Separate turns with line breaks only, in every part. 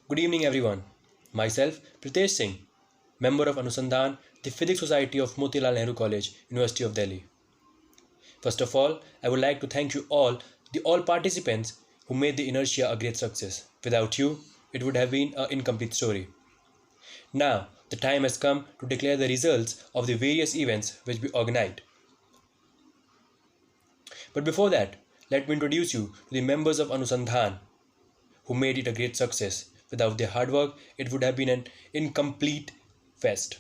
Good evening, everyone. Myself, Pritesh Singh, member of Anusandhan, the Physics Society of Motilal Nehru College, University of Delhi. First of all, I would like to thank you all, the all participants who made the inertia a great success. Without you, it would have been an incomplete story. Now, the time has come to declare the results of the various events which we organized. But before that, let me introduce you to the members of Anusandhan who made it a great success. Without their hard work, it would have been an incomplete fest.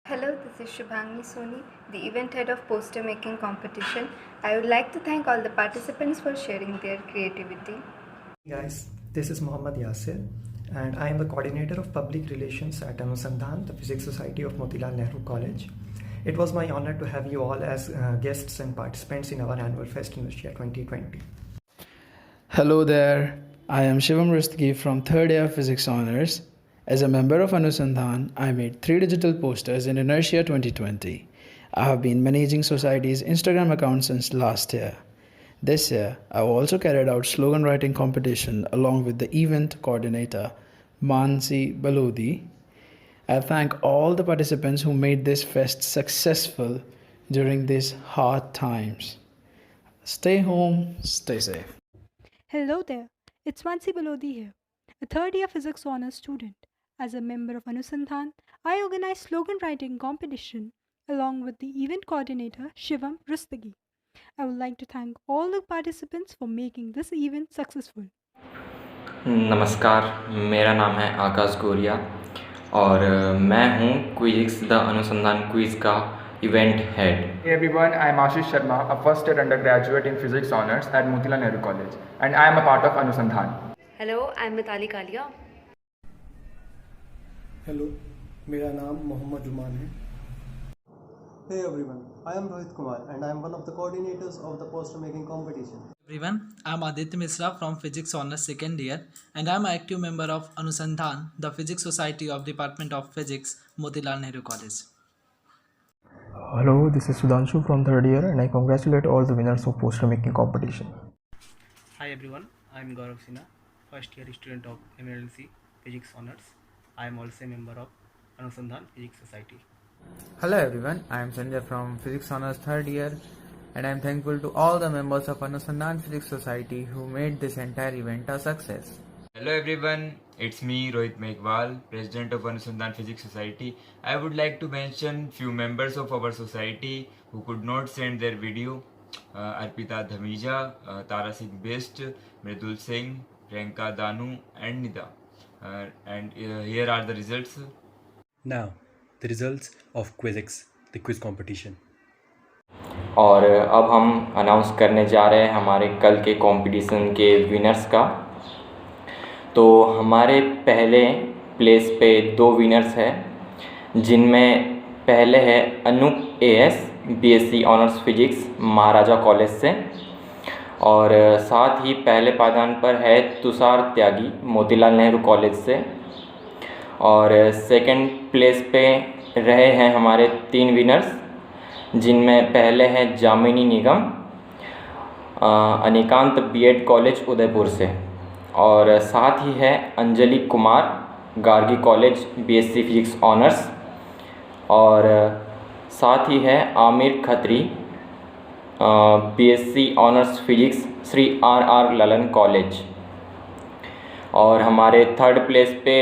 Hello, this is Shubhangi Soni, the event head of poster making competition. I would like to thank all the participants for sharing their creativity.
Hey guys, this is Mohammad Yasir and I am the coordinator of public relations at Anusandhan, the Physics Society of Motilal Nehru College. It was my honor to have you all as guests and participants in our annual Fest Inertia 2020.
Hello there, I am Shivam Rustgi from 3rd year Physics Honors. As a member of Anusandhan, I made 3 digital posters in Inertia 2020. I have been managing society's Instagram account since last year. This year, I also carried out slogan writing competition along with the event coordinator, Mansi Balodi. I thank all the participants who made this fest successful during these hard times. Stay home, stay safe.
Hello there, it's Mansi Balodi here, a third year physics honors student. As a member of Anusandhan, I organized slogan writing competition along with the event coordinator Shivam Rustagi. I would like to thank all the participants for making this event successful.
नमस्कार, मेरा नाम है आकाश गोरिया और मैं हूँ क्विजिक्स the अनुसंधान quiz का event head.
Hey everyone, I am Ashish Sharma, a first year undergraduate in Physics Honors at Motilal Nehru College, and I am a part of Anusandhan.
Hello, I am Mitali Kalia.
Hello, मेरा नाम मोहम्मद जुमान है.
Hey everyone, I am Rohit Kumar and I am one of the coordinators of the poster making competition.
Everyone, I am Aditya Misra from Physics Honors 2nd year and I am an active member of Anusandhan, the Physics Society of Department of Physics, Motilal Nehru College.
Hello, this is Sudhanshu from 3rd year and I congratulate all the winners of poster making competition.
Hi everyone, I am Gaurav Sinha, first year student of MLC Physics Honors. I am also a member of Anusandhan Physics Society.
Hello everyone, I am Sanjay from Physics Honors 3rd year and I am thankful to all the members of Anusandhan Physics Society who made this entire event a success.
Hello everyone, it's me Rohit Meghwal, President of Anusandhan Physics Society. I would like to mention few members of our society who could not send their video. Arpita Dhamija, Tara Singh Best, Mridul Singh, Priyanka Danu and Nida. And here are the results.
Now, the results of Quizix, the quiz competition.
और अब हम announce करने जा रहे हैं हमारे कल के कंपटीशन के विनर्स का. तो हमारे पहले प्लेस पे 2 विनर्स हैं जिनमें पहले है Anoop AS BSc honours physics Maharaja college से और साथ ही पहले पायदान पर है तुषार त्यागी मोतीलाल नेहरू कॉलेज से और सेकंड प्लेस पे रहे हैं हमारे 3 विनर्स जिनमें पहले हैं जामिनी निगम अनिकांत बीएड कॉलेज उदयपुर से और साथ ही है Anjali Kumar Gargi college BSc physics honours और साथ ही है Aamir Khatri BSc honours physics Shri R Lalan college. और हमारे थर्ड प्लेस पे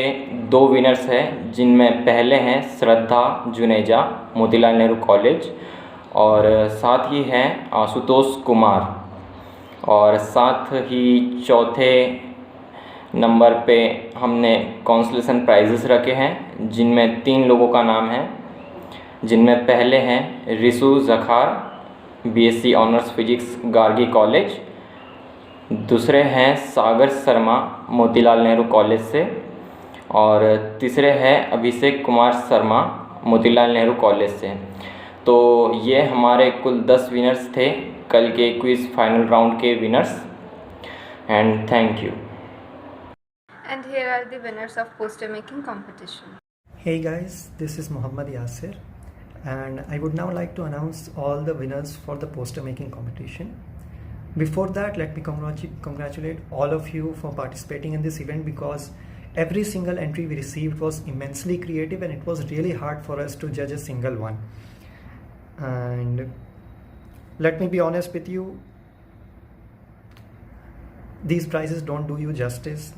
2 विनर्स हैं जिनमें पहले हैं श्रद्धा जुनेजा मोतीलाल नेहरू कॉलेज और साथ ही हैं आशुतोष कुमार और साथ ही चौथे नंबर पे हमने कॉन्सलेशन प्राइजेस रखे हैं जिनमें 3 लोगों का नाम है जिनमें पहले हैं Rishu Jakhar BSc honours physics Gargi college, दूसरे हैं सागर शर्मा मोतीलाल नेहरू कॉलेज से और तीसरे हैं अभिषेक कुमार शर्मा मोतीलाल नेहरू कॉलेज से. तो ये हमारे कुल 10 विनर्स थे कल के क्विज फाइनल राउंड के winners and thank you.
And here are the winners of poster making competition.
Hey guys, this is Mohammad Yasir and I would now like to announce all the winners for the poster making competition. Before that, let me congratulate all of you for participating in this event, because every single entry we received was immensely creative and it was really hard for us to judge a single one. And let me be honest with you, these prizes don't do you justice.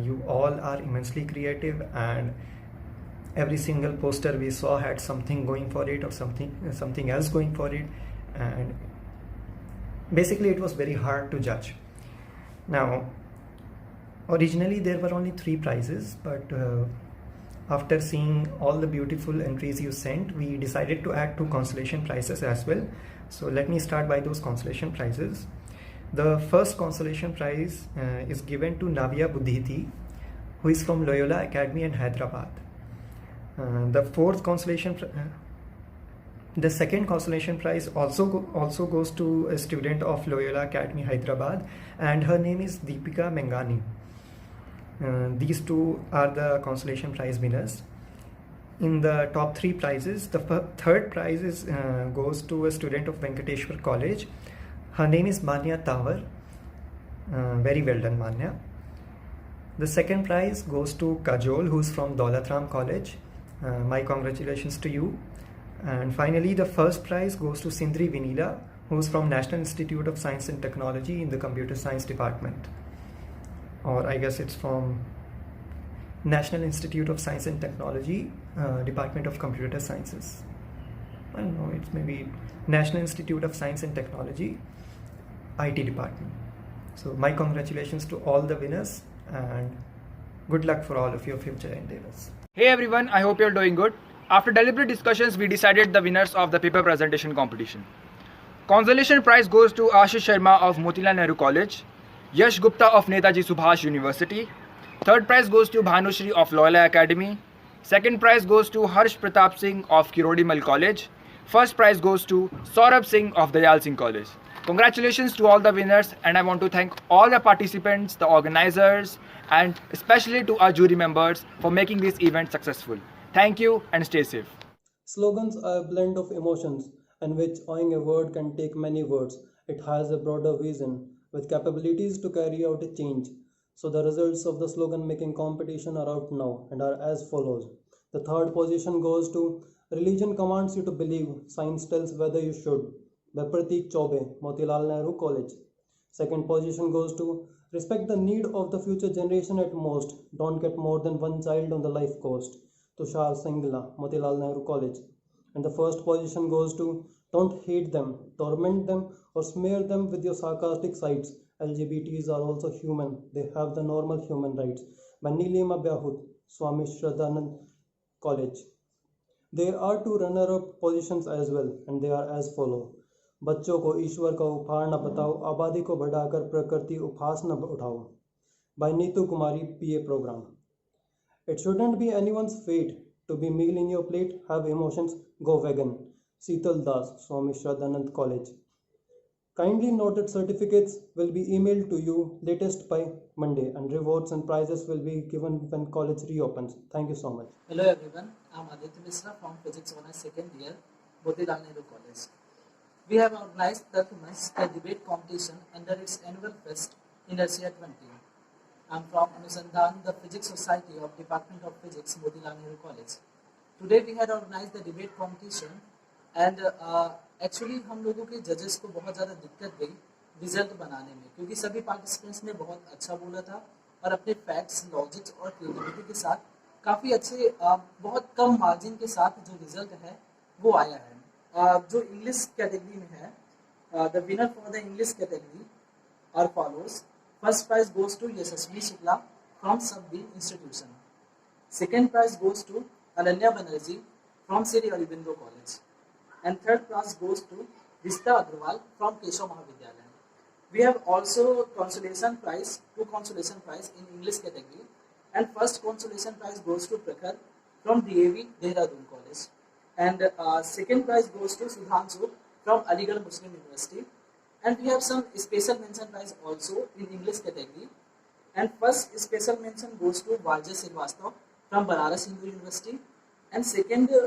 You all are immensely creative, and every single poster we saw had something going for it or something else going for it, and basically it was very hard to judge. Now, originally there were only 3 prizes, but after seeing all the beautiful entries you sent, we decided to add 2 consolation prizes as well. So let me start by those consolation prizes. The first consolation prize is given to Navya Buddhiti, who is from Loyola Academy in Hyderabad. The second consolation prize also goes to a student of Loyola Academy Hyderabad, and her name is Deepika Mengani. These 2 are the consolation prize winners. In the top 3 prizes, the third prize goes to a student of Venkateshwar College. Her name is Manya Tawar. Very well done, Manya. The second prize goes to Kajol, who is from Daulat Ram College. My congratulations to you. And finally, the first prize goes to Sindri Vinila, who is from National Institute of Science and Technology in the Computer Science Department. Or I guess it's from National Institute of Science and Technology, Department of Computer Sciences. I don't know, it's maybe National Institute of Science and Technology, IT department. So my congratulations to all the winners, and good luck for all of your future endeavors.
Hey everyone, I hope you're doing good. After deliberate discussions, we decided the winners of the paper presentation competition. Consolation prize goes to Ashish Sharma of Motilal Nehru College, Yash Gupta of Netaji Subhash University. Third prize goes to Bhanushri of Loyola Academy. Second prize goes to Harsh Pratap Singh of Kirodimal College. First prize goes to Saurabh Singh of Dayal Singh College. Congratulations to all the winners, and I want to thank all the participants, the organizers, and especially to our jury members for making this event successful. Thank you and stay safe.
Slogans are a blend of emotions in which owning a word can take many words. It has a broader vision with capabilities to carry out a change. So the results of the slogan making competition are out now and are as follows. The third position goes to Religion Commands You to Believe, Science Tells Whether You Should, by Pratik Chaube, Motilal Nehru College. Second position goes to Respect the Need of the Future Generation at Most, Don't Get More Than One Child on the Life Cost, Tushar Singla, Motilal Nehru College. And the first position goes to Don't Hate Them, Torment Them, or Smear Them with Your Sarcastic Sides. LGBTs are also human, they have the normal human rights, by Nilima Byahut, Swami Shraddhanand College. There are 2 runner-up positions as well, and they are as follow. बच्चों को ईश्वर का उपहार न बताओ, आबादी को बढ़ाकर प्रकृति उपहास न उठाओ, by Neetu Kumari PA program. It shouldn't be anyone's fate to be meal in your plate, have emotions, go vegan. Seetal Das, Swami Shraddhanand College. Kindly noted certificates will be emailed to you latest by Monday, and rewards and prizes will be given when college reopens. Thank you so much.
Hello everyone, I'm Aditya Misra from Physics Honours Second Year, Motilal Nehru College. We have organized the debate competition under its annual fest, Inertia 20. I'm from Anusandhan, the Physics Society of Department of Physics, Motilal Nehru College. Today we had organized the debate competition, and actually हम लोगों के जजेस को बहुत ज़्यादा दिक्कत गई result बनाने में, क्योंकि सभी पार्टिसिपेंट्स ने बहुत अच्छा बोला था और अपने फैक्ट्स, लॉजिक्स और क्रिएटिविटी के साथ काफ़ी अच्छे बहुत कम मार्जिन के साथ जो रिजल्ट है वो आया है. जो इंग्लिश कैटेगरी में है, the winner for the English category are follows. First prize goes to Yashasvi Shukla from सबबी institution. Second prize goes to Ananya Banerjee from Shri Aurobindo college. And third prize goes to Rishta Agrawal from Keshav Mahavidyalaya. We have also consolation prize, 2 consolation prize in English category, and first consolation prize goes to Prakhar from DAV Dehradun College, and second prize goes to Sudhanshu from Aligarh Muslim University, and we have some special mention prize also in English category, and first special mention goes to Varja Srivastava from Banaras Hindu University, and second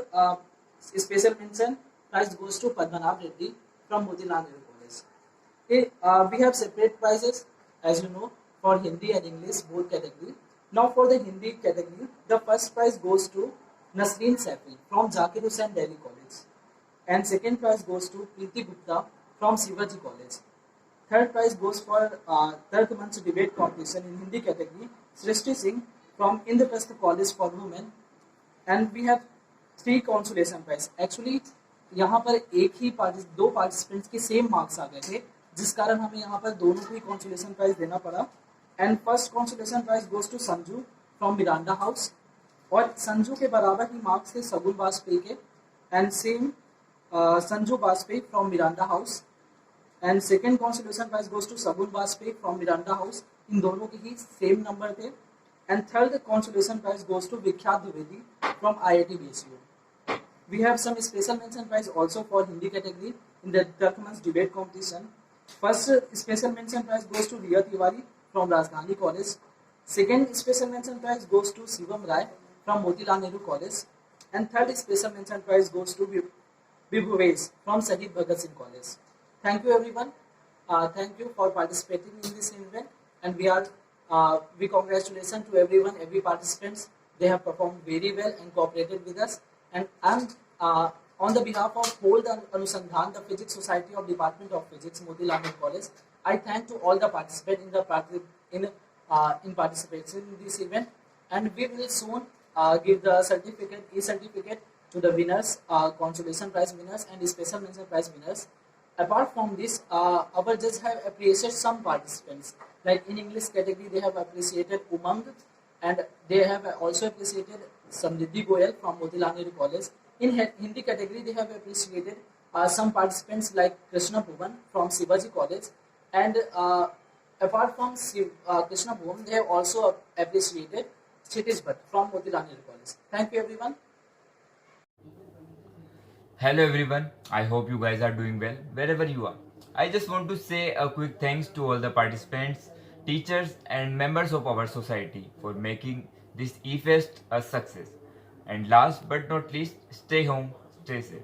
special mention prize goes to Padmanabh Reddy from Motilal Nehru College. We have separate prizes, as you know, for Hindi and English both category. Now for the Hindi category, the first prize goes to Nasreen Safi from Zakir Hussain Delhi College, and second prize goes to Preeti Gupta from Shivaji College. Third prize goes for Tark Manch debate competition in Hindi category, Srishti Singh from Indraprastha College for Women, and we have 3 consolation prize. Actually यहाँ पर दो participants के same marks आ गए थे, जिस कारण हमें यहाँ पर दोनों को ही कंसोलेशन प्राइज देना पड़ा. And first consolation prize goes to Sanju from Miranda house, और संजू के बराबर ही मार्क्स थे सगुन वाजपेयी के, and same Sanju Vajpayee from Miranda House. And second consolation prize goes to Sagun Vajpayee from Miranda House. इन दोनों के ही सेम नंबर थे. And third consolation prize goes to Vikhyat Dwivedi from IIT BSU. We have some special mention prize also for Hindi category in the Turkmen's debate competition. First special mention prize goes to Riya Tiwari from Rajdhani College. Second special mention prize goes to Shivam Rai from Motilal Nehru College. And third special mention prize goes to Vibhuvesh from Shahid Bhagat Singh College. Thank you everyone. Thank you for participating in this event. And we congratulations to everyone, every participants. They have performed very well and cooperated with us. And I'm on the behalf of whole the Anusandhan, the Physics Society of Department of Physics, Motilal Nehru College, I thank to all the participants in participation in this event. And we will soon give the e-certificate to the winners, consolation prize winners and special mention prize winners. Apart from this, our judges have appreciated some participants. Like in English category, they have appreciated Umang, and they have also appreciated Samriddhi Goyal from Motilal Nehru College. In Hindi category, they have appreciated some participants like Krishna Bhuvan from Shivaji College. And apart from Krishna Bhuvan, they have also appreciated Kshitiz Bhatt from Motilal Nehru College. Thank you everyone.
Hello everyone, I hope you guys are doing well wherever you are. I just want to say a quick thanks to all the participants, teachers and members of our society for making this E-Fest a success. And last but not least, stay home, stay safe.